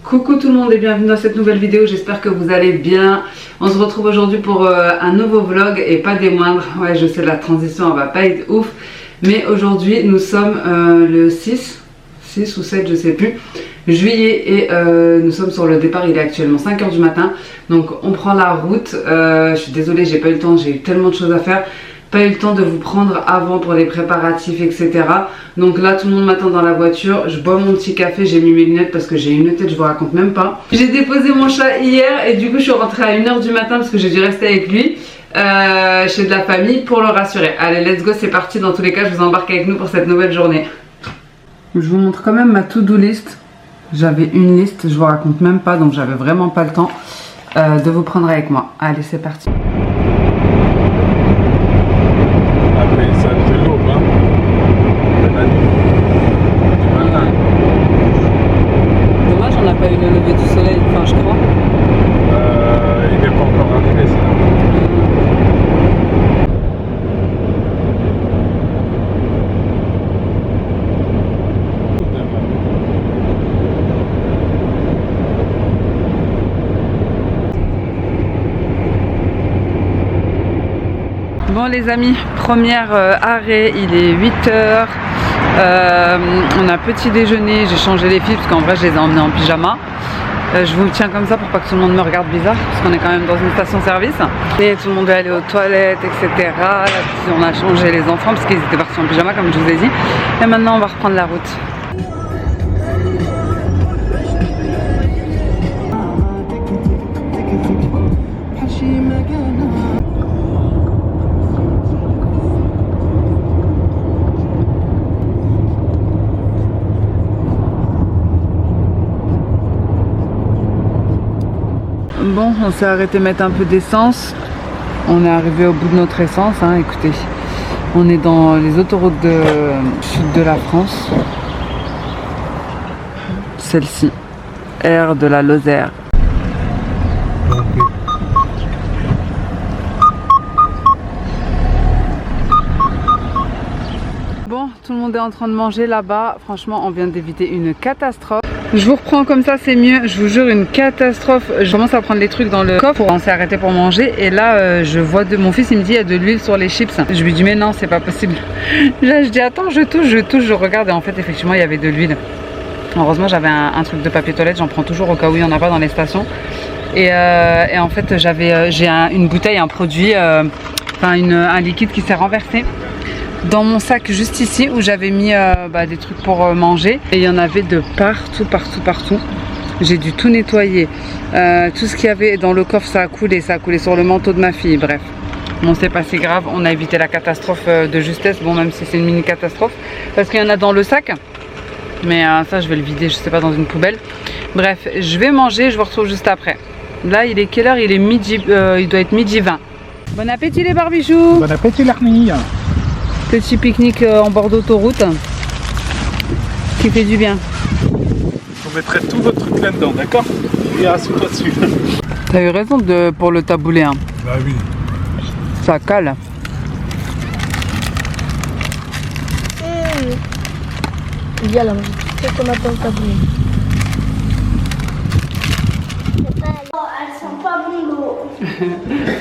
Coucou tout le monde et bienvenue dans cette nouvelle vidéo, j'espère que vous allez bien. On se retrouve aujourd'hui pour un nouveau vlog et pas des moindres. Ouais, je sais, la transition elle va pas être ouf, mais aujourd'hui nous sommes le 6 ou 7, je sais plus, juillet, et nous sommes sur le départ. Il est actuellement 5 h du matin, donc on prend la route. Je suis désolée, j'ai pas eu le temps, j'ai eu tellement de choses à faire. Pas eu le temps de vous prendre avant pour les préparatifs, etc. Donc là, tout le monde m'attend dans la voiture. Je bois mon petit café, j'ai mis mes lunettes parce que j'ai une tête, je vous raconte même pas. J'ai déposé mon chat hier et du coup, je suis rentrée à 1 h du matin parce que j'ai dû rester avec lui chez de la famille pour le rassurer. Allez, let's go, c'est parti. Dans tous les cas, je vous embarque avec nous pour cette nouvelle journée. Je vous montre quand même ma to-do list. J'avais une liste, je vous raconte même pas, donc j'avais vraiment pas le temps de vous prendre avec moi. Allez, c'est parti. Dommage, on n'a pas eu le lever du soleil, enfin je crois. Il n'est pas encore arrivé ça. Bon les amis, premier arrêt, il est 8 h. On a petit déjeuner, j'ai changé les filles parce qu'en vrai je les ai emmenés en pyjama. Je vous tiens comme ça pour pas que tout le monde me regarde bizarre parce qu'on est quand même dans une station service. Et tout le monde est allé aux toilettes, etc. Là, on a changé les enfants parce qu'ils étaient partis en pyjama comme je vous ai dit. Et maintenant on va reprendre la route. Bon, on s'est arrêté mettre un peu d'essence. On est arrivé au bout de notre essence, hein. Écoutez, on est dans les autoroutes de sud de la France. Celle-ci, R de la Lozère. Bon, tout le monde est en train de manger là-bas. Franchement, on vient d'éviter une catastrophe. Je vous reprends comme ça, c'est mieux. Je vous jure, une catastrophe. Je commence à prendre les trucs dans le coffre. On s'est arrêté pour manger. Et là, je vois mon fils, il me dit, il y a de l'huile sur les chips. Je lui dis, mais non, c'est pas possible. Là, je dis, attends, je touche, je regarde. Et en fait, effectivement, il y avait de l'huile. Heureusement, j'avais un truc de papier toilette. J'en prends toujours au cas où il n'y en a pas dans les stations. Et en fait, j'ai une bouteille, un produit, un liquide qui s'est renversé dans mon sac juste ici où j'avais mis des trucs pour manger, et il y en avait de partout. J'ai dû tout nettoyer, tout ce qu'il y avait dans le coffre, ça a coulé sur le manteau de ma fille. Bref, bon, c'est pas si grave, on a évité la catastrophe de justesse. Bon, même si c'est une mini catastrophe parce qu'il y en a dans le sac, mais ça je vais le vider, je sais pas, dans une poubelle. Bref, je vais manger, je vous retrouve juste après. Là il est quelle heure? Il est midi, il doit être midi 20. Bon appétit les barbichous. Bon appétit l'armille. Petit pique-nique en bord d'autoroute qui fait du bien. Vous mettrez tout votre truc là-dedans, d'accord? Et assieds-toi dessus. T'as eu raison pour le taboulé, hein. Bah oui. Ça cale. Il y a là, qu'est-ce qu'on appelle le taboulé? Elles sont pas bonnes l'eau.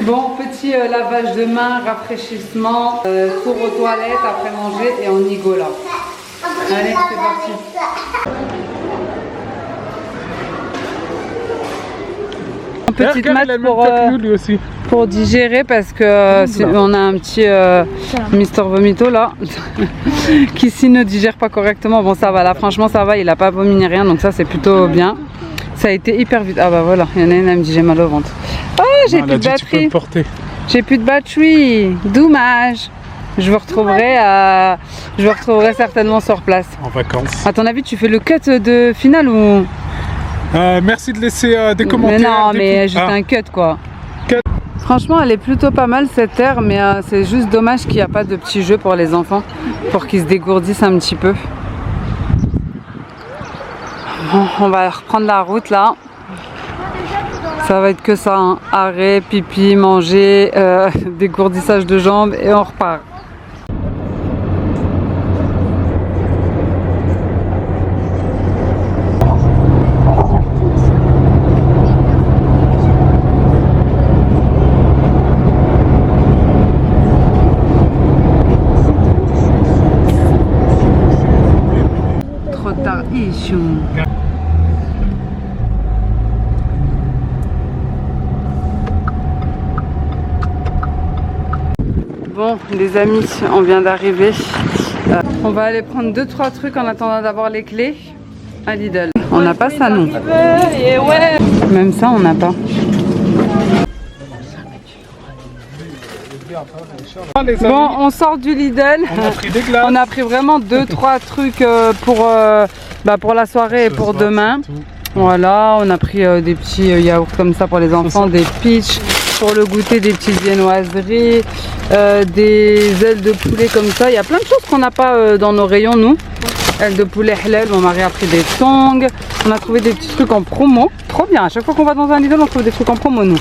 Bon, petit lavage de main, rafraîchissement, tour aux toilettes après manger et on y go là. Allez, c'est parti. Petite mat pour... lui aussi. pour digérer parce que on a un petit Mister Vomito là qui ici ne digère pas correctement. Bon ça va là, franchement ça va, il a pas vomi ni rien, donc ça c'est plutôt bien. Ça a été hyper vite. Ah bah voilà, il y en a une, elle me dit j'ai mal au ventre. Oh, j'ai plus de batterie. J'ai plus de batterie. Dommage. Je vous retrouverai certainement sur place. En vacances. À ton avis, tu fais le cut de finale ou... Merci de laisser des commentaires. Mais non, mais juste un cut quoi. Franchement, elle est plutôt pas mal cette aire, mais c'est juste dommage qu'il n'y a pas de petits jeux pour les enfants, pour qu'ils se dégourdissent un petit peu. Bon, on va reprendre la route là. Ça va être que ça, hein. Arrêt, pipi, manger, dégourdissage de jambes et on repart. Trop tard, ici. Bon les amis, on vient d'arriver. On va aller prendre 2-3 trucs en attendant d'avoir les clés à Lidl. On n'a pas ça non. Même ça on n'a pas. Bon on sort du Lidl. On a pris des glaces. On a pris vraiment 2-3 trucs pour la soirée et pour demain. Voilà, on a pris des petits yaourts comme ça pour les enfants, des peach pour le goûter, des petites viennoiseries, des ailes de poulet comme ça. Il y a plein de choses qu'on n'a pas dans nos rayons nous. Ailes de poulet halal, mon mari a pris des tongs. On a trouvé des petits trucs en promo. Trop bien, à chaque fois qu'on va dans un Lidl, on trouve des trucs en promo nous.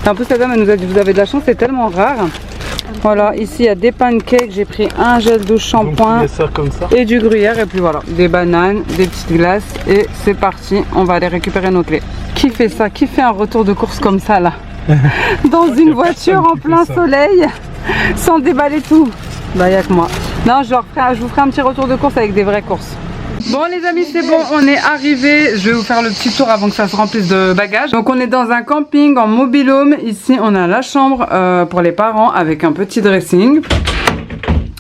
Et en plus la dame elle nous a dit vous avez de la chance, c'est tellement rare. Voilà, ici il y a des pancakes, j'ai pris un gel douche shampoing et du gruyère et puis voilà, des bananes, des petites glaces et c'est parti, on va aller récupérer nos clés. Qui fait ça? Qui fait un retour de course comme ça là? Dans une voiture en plein soleil, sans déballer tout? Bah y'a que moi. Non, je vous ferai un petit retour de course avec des vraies courses. Bon les amis c'est bon, on est arrivé. Je vais vous faire le petit tour avant que ça se remplisse de bagages. Donc on est dans un camping en mobil-home. Ici on a la chambre pour les parents avec un petit dressing.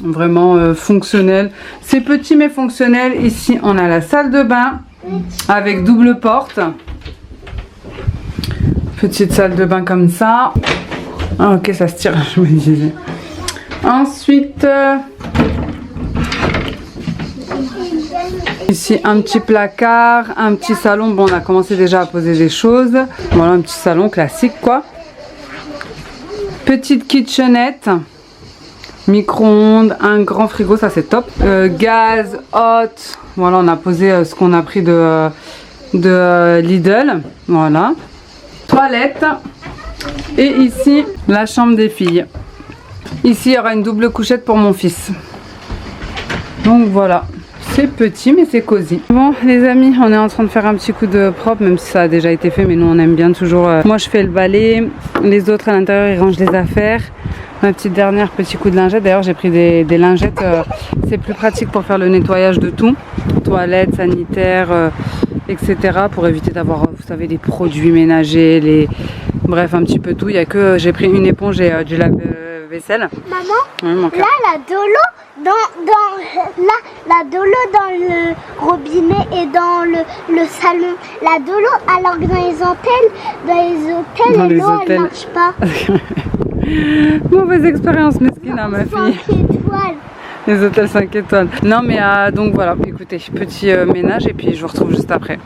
Vraiment fonctionnel. C'est petit mais fonctionnel. Ici on a la salle de bain avec double porte. Petite salle de bain comme ça. Ah ok ça se tire, je me disais. Ensuite... ici un petit placard, un petit salon, bon on a commencé déjà à poser des choses. Voilà un petit salon classique quoi. Petite kitchenette, micro-ondes, un grand frigo, ça c'est top. Gaz, hot, voilà on a posé ce qu'on a pris de Lidl, voilà. Toilette. Et ici la chambre des filles. Ici il y aura une double couchette pour mon fils. Donc voilà. C'est petit mais c'est cosy. Bon les amis, on est en train de faire un petit coup de propre, même si ça a déjà été fait, mais nous on aime bien toujours. Moi je fais le balai, les autres à l'intérieur ils rangent les affaires. Ma petite dernière petit coup de lingette, d'ailleurs j'ai pris des lingettes, c'est plus pratique pour faire le nettoyage de tout. Toilettes, sanitaires, etc. Pour éviter d'avoir, vous savez, des produits ménagers, bref un petit peu tout. Il y a que j'ai pris une éponge et du lave-vaisselle. Maman, oui, là la dolo la dolo dans le robinet et dans le salon. La dolo alors que dans les hôtels l'eau elle marche pas. Mauvaise expérience mesquine ma fille. 5 étoiles. Les hôtels 5 étoiles. Non mais donc voilà, écoutez, petit ménage et puis je vous retrouve juste après.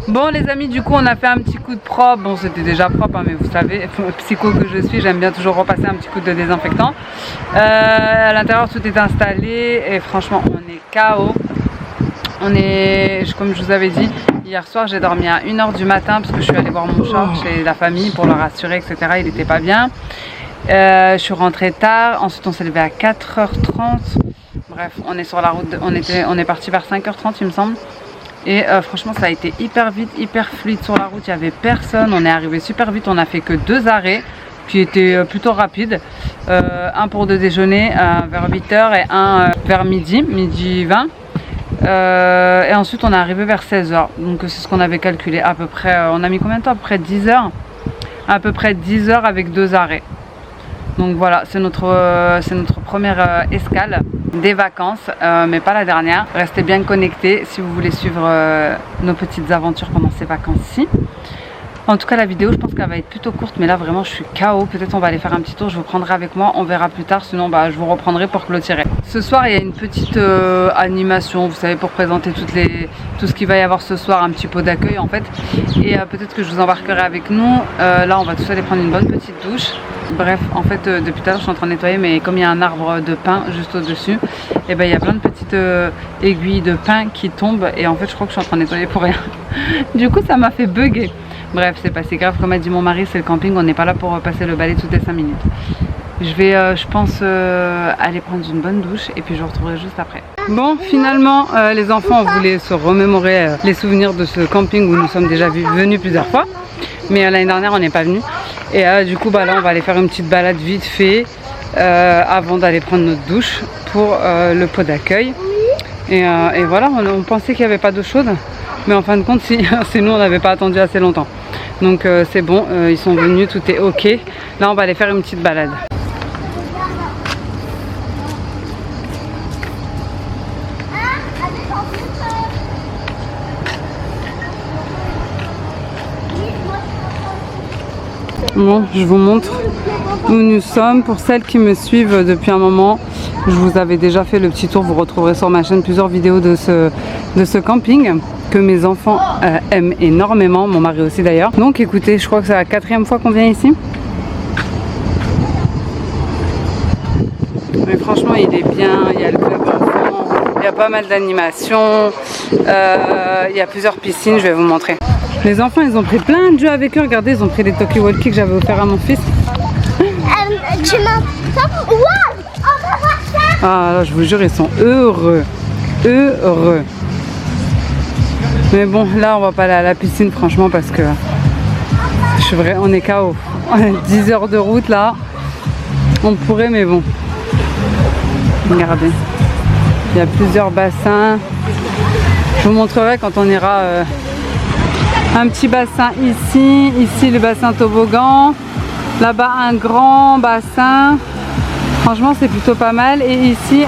Bon les amis, du coup on a fait un petit coup de propre. Bon c'était déjà propre hein, mais vous savez, psycho que je suis, j'aime bien toujours repasser un petit coup de désinfectant. À l'intérieur tout est installé et franchement on est KO. On est, comme je vous avais dit, hier soir j'ai dormi à 1 h du matin parce que je suis allée voir mon chat chez la famille pour le rassurer etc. Il n'était pas bien. Je suis rentrée tard, ensuite on s'est levé à 4 h 30. Bref, on est sur la route, on est parti vers 5h30 il me semble. Et franchement ça a été hyper vite, hyper fluide sur la route, il n'y avait personne, on est arrivé super vite, on a fait que 2 arrêts qui étaient plutôt rapides. Un pour le déjeuner vers 8h et un vers midi 20. Et ensuite on est arrivé vers 16h, donc c'est ce qu'on avait calculé à peu près, on a mis combien de temps? À peu près 10 heures. À peu près 10 heures avec 2 arrêts. Donc voilà, c'est notre première escale des vacances, mais pas la dernière. Restez bien connectés si vous voulez suivre nos petites aventures pendant ces vacances-ci. En tout cas la vidéo je pense qu'elle va être plutôt courte, mais là vraiment je suis KO. Peut-être on va aller faire un petit tour, je vous prendrai avec moi, on verra plus tard, sinon je vous reprendrai pour clôturer. Ce soir il y a une petite animation, vous savez, pour présenter tout ce qu'il va y avoir ce soir, un petit pot d'accueil en fait. Et peut-être que je vous embarquerai avec nous. Là on va tous aller prendre une bonne petite douche. Bref, en fait depuis tout à l'heure je suis en train de nettoyer, mais comme il y a un arbre de pin juste au dessus, et il y a plein de petites aiguilles de pin qui tombent, et en fait je crois que je suis en train de nettoyer pour rien. Du coup ça m'a fait bugger. Bref, c'est pas si grave, comme a dit mon mari, c'est le camping, on n'est pas là pour passer le balai toutes les 5 minutes. Je vais, je pense, aller prendre une bonne douche et puis je vous retrouverai juste après. Bon, finalement, les enfants voulaient se remémorer les souvenirs de ce camping où nous sommes déjà venus plusieurs fois. Mais l'année dernière, on n'est pas venus. Et du coup, là, on va aller faire une petite balade vite fait avant d'aller prendre notre douche pour le pot d'accueil. Et voilà, on pensait qu'il n'y avait pas d'eau chaude. Mais en fin de compte, c'est nous, on n'avait pas attendu assez longtemps. Donc c'est bon, ils sont venus, tout est ok. Là, on va aller faire une petite balade. Bon, je vous montre où nous sommes. Pour celles qui me suivent depuis un moment, je vous avais déjà fait le petit tour. Vous retrouverez sur ma chaîne plusieurs vidéos de ce camping que mes enfants aiment énormément, mon mari aussi d'ailleurs. Donc écoutez, je crois que c'est la 4e fois qu'on vient ici. Mais franchement il est bien, il y a le club enfant, il y a pas mal d'animations, il y a plusieurs piscines, je vais vous montrer. Les enfants ils ont pris plein de jeux avec eux, regardez, ils ont pris des talkie-walkie que j'avais offert à mon fils. Tu m'entends? Wow! On va voir ça! Ah là, je vous jure, ils sont heureux, heureux. Mais bon, là on va pas aller à la piscine franchement parce que on est KO. On a 10 heures de route là. On pourrait, mais bon. Regardez. Il y a plusieurs bassins. Je vous montrerai quand on ira un petit bassin ici. Ici le bassin toboggan. Là-bas un grand bassin. Franchement c'est plutôt pas mal. Et ici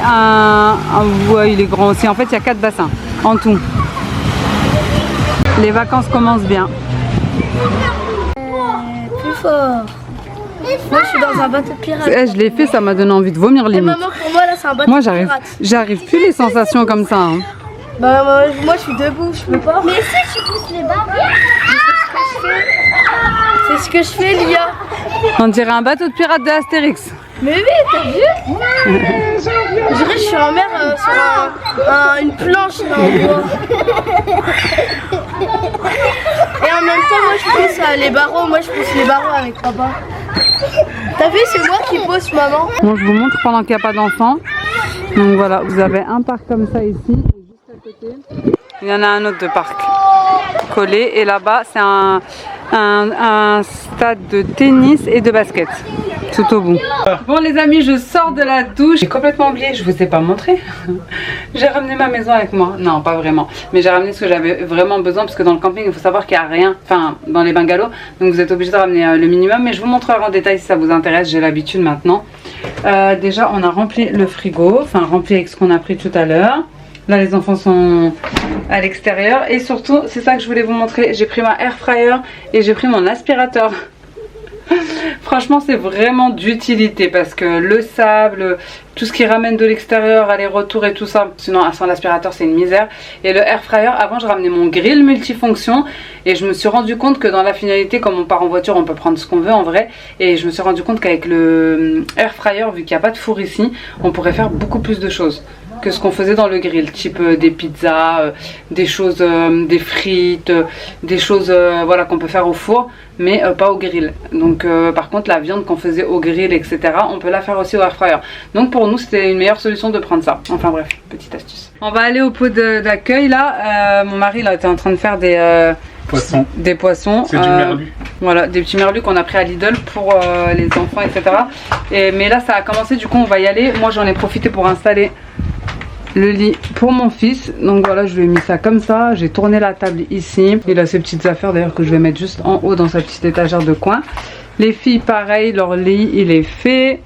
ouais, il est grand aussi. En fait il y a 4 bassins en tout. Les vacances commencent bien. Plus fort. Moi je suis dans un bateau de pirate. Je l'ai fait, ça m'a donné envie de vomir limite. Maman, pour moi là c'est un bateau Moi de pirate. j'arrive plus les sensations comme ça. Hein. Moi je suis debout, je peux pas. Mais si tu pousses les barrières. C'est ce que je fais, Lia. On dirait un bateau de pirate de Astérix. Mais oui, t'as vu? Je dirais que je suis en mer sur une planche là en bois. Et en même temps, moi je pousse les barreaux, les barreaux avec papa. T'as vu, c'est moi qui pousse maman. Bon, je vous montre pendant qu'il n'y a pas d'enfants. Donc voilà, vous avez un parc comme ça ici. Et juste à côté, il y en a un autre de parc collé. Et là-bas, c'est un stade de tennis et de basket. Tout au bout. Bon les amis, je sors de la douche. J'ai complètement oublié, je vous ai pas montré. J'ai ramené ma maison avec moi. Non, pas vraiment. Mais j'ai ramené ce que j'avais vraiment besoin parce que dans le camping, il faut savoir qu'il n'y a rien. Enfin, dans les bungalows. Donc vous êtes obligé de ramener le minimum. Mais je vous montrerai en détail si ça vous intéresse. J'ai l'habitude maintenant. Déjà, on a rempli le frigo. Enfin, rempli avec ce qu'on a pris tout à l'heure. Là, les enfants sont à l'extérieur. Et surtout, c'est ça que je voulais vous montrer. J'ai pris ma air fryer et j'ai pris mon aspirateur. Franchement c'est vraiment d'utilité parce que le sable, tout ce qui ramène de l'extérieur, aller-retour et tout ça, sinon sans l'aspirateur c'est une misère. Et le air fryer, avant je ramenais mon grill multifonction et je me suis rendu compte que dans la finalité, comme on part en voiture on peut prendre ce qu'on veut en vrai, et je me suis rendu compte qu'avec le air fryer, vu qu'il n'y a pas de four ici, on pourrait faire beaucoup plus de choses. que ce qu'on faisait dans le grill, type des pizzas, des choses, des frites, des choses voilà, qu'on peut faire au four, mais pas au grill. Donc par contre la viande qu'on faisait au grill, etc., on peut la faire aussi au air fryer. Donc pour nous c'était une meilleure solution de prendre ça. Enfin bref, petite astuce. On va aller au pot d'accueil là. Mon mari là était en train de faire des poissons. C'est du merlu. Voilà, des petits merlus qu'on a pris à Lidl pour les enfants, etc. Mais là ça a commencé, du coup on va y aller. Moi j'en ai profité pour installer le lit pour mon fils. Donc voilà, je lui ai mis ça comme ça. J'ai tourné la table ici. Il a ses petites affaires d'ailleurs que je vais mettre juste en haut dans sa petite étagère de coin. Les filles pareil, leur lit il est fait.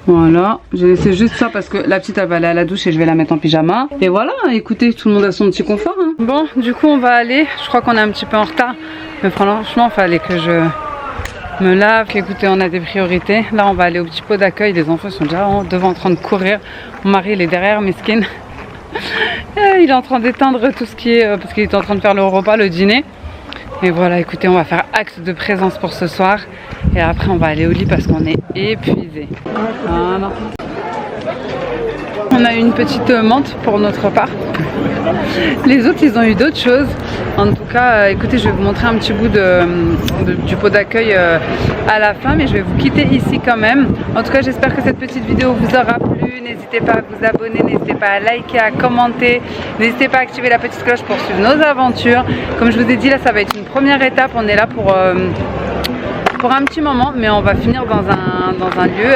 Voilà, j'ai laissé juste ça parce que la petite elle va aller à la douche et je vais la mettre en pyjama. Et voilà, écoutez, tout le monde a son petit confort hein. Bon, du coup on va aller, je crois qu'on est un petit peu en retard. Mais franchement il fallait que je me lave. Écoutez, on a des priorités. Là on va aller au petit pot d'accueil, les enfants sont déjà devant en train de courir. Mon mari il est derrière, mesquine. Il est en train d'éteindre tout ce qui est, parce qu'il est en train de faire le repas, le dîner. Et voilà, écoutez, on va faire acte de présence pour ce soir. Et après, on va aller au lit parce qu'on est épuisé. Voilà. On a eu une petite menthe pour notre repas. Les autres, ils ont eu d'autres choses. En tout cas, écoutez, je vais vous montrer un petit bout du pot d'accueil à la fin. Mais je vais vous quitter ici quand même. En tout cas, j'espère que cette petite vidéo vous aura plu. N'hésitez pas à vous abonner, n'hésitez pas à liker, à commenter. N'hésitez pas à activer la petite cloche pour suivre nos aventures. Comme je vous ai dit, là, ça va être une première étape. On est là pour un petit moment, mais on va finir dans un lieu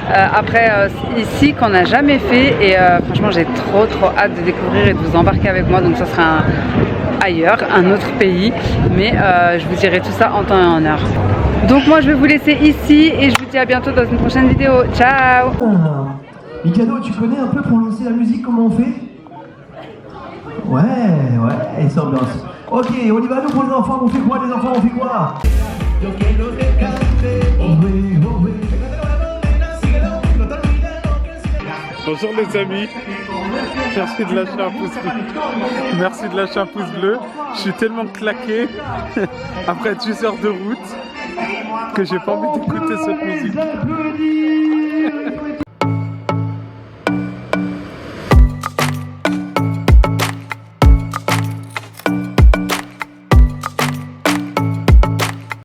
après ici qu'on n'a jamais fait. Et franchement, j'ai trop hâte de découvrir et de vous embarquer avec moi. Donc ça sera ailleurs, un autre pays. Mais je vous dirai tout ça en temps et en heure. Donc moi, je vais vous laisser ici et je vous dis à bientôt dans une prochaine vidéo. Ciao! Mikado, tu connais un peu pour lancer la musique, comment on fait? Ouais, et ça ambiance. Ok, on y va, nous pour les enfants, on fait quoi les enfants, on fait quoi? Bonjour les amis, merci de lâcher un pouce bleu. Merci de lâcher un pouce bleu. Je suis tellement claqué après 10 heures de route que j'ai pas envie d'écouter cette musique.